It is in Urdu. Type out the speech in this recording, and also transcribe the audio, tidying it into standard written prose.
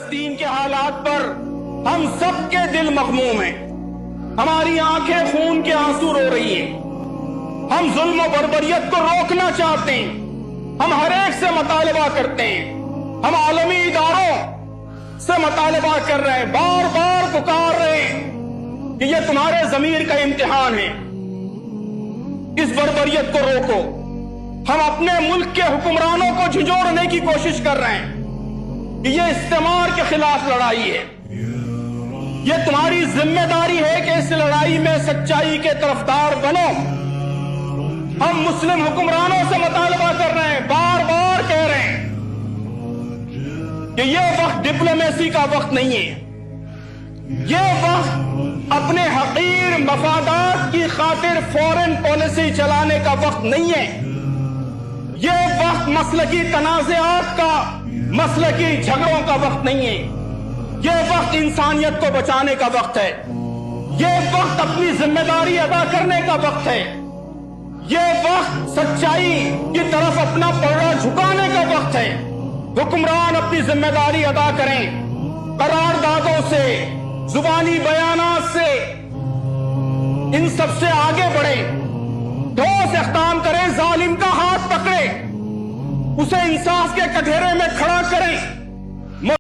فلسطین کے حالات پر ہم سب کے دل مغموم ہیں، ہماری آنکھیں خون کے آنسو رو رہی ہیں۔ ہم ظلم و بربریت کو روکنا چاہتے ہیں، ہم ہر ایک سے مطالبہ کرتے ہیں، ہم عالمی اداروں سے مطالبہ کر رہے ہیں، بار بار پکار رہے ہیں کہ یہ تمہارے ضمیر کا امتحان ہے، اس بربریت کو روکو۔ ہم اپنے ملک کے حکمرانوں کو جھنجھوڑنے کی کوشش کر رہے ہیں کہ یہ استعمار کے خلاف لڑائی ہے، یہ تمہاری ذمہ داری ہے کہ اس لڑائی میں سچائی کے طرفدار بنو۔ ہم مسلم حکمرانوں سے مطالبہ کر رہے ہیں، بار بار کہہ رہے ہیں کہ یہ وقت ڈپلومیسی کا وقت نہیں ہے، یہ وقت اپنے حقیر مفادات کی خاطر فورن پالیسی چلانے کا وقت نہیں ہے، یہ وقت مسلکی تنازعات کا، مسلکی جھگڑوں کا وقت نہیں ہے، یہ وقت انسانیت کو بچانے کا وقت ہے، یہ وقت اپنی ذمہ داری ادا کرنے کا وقت ہے، یہ وقت سچائی کی طرف اپنا پلڑا جھکانے کا وقت ہے۔ حکمران اپنی ذمہ داری ادا کریں، قراردادوں سے، زبانی بیانات سے، ان سب سے آگے بڑھیں، ٹھوس اقدام کریں، ظالم کا ہاتھ پکڑیں، اسے انصاف کے کٹہرے میں کھڑا کریں۔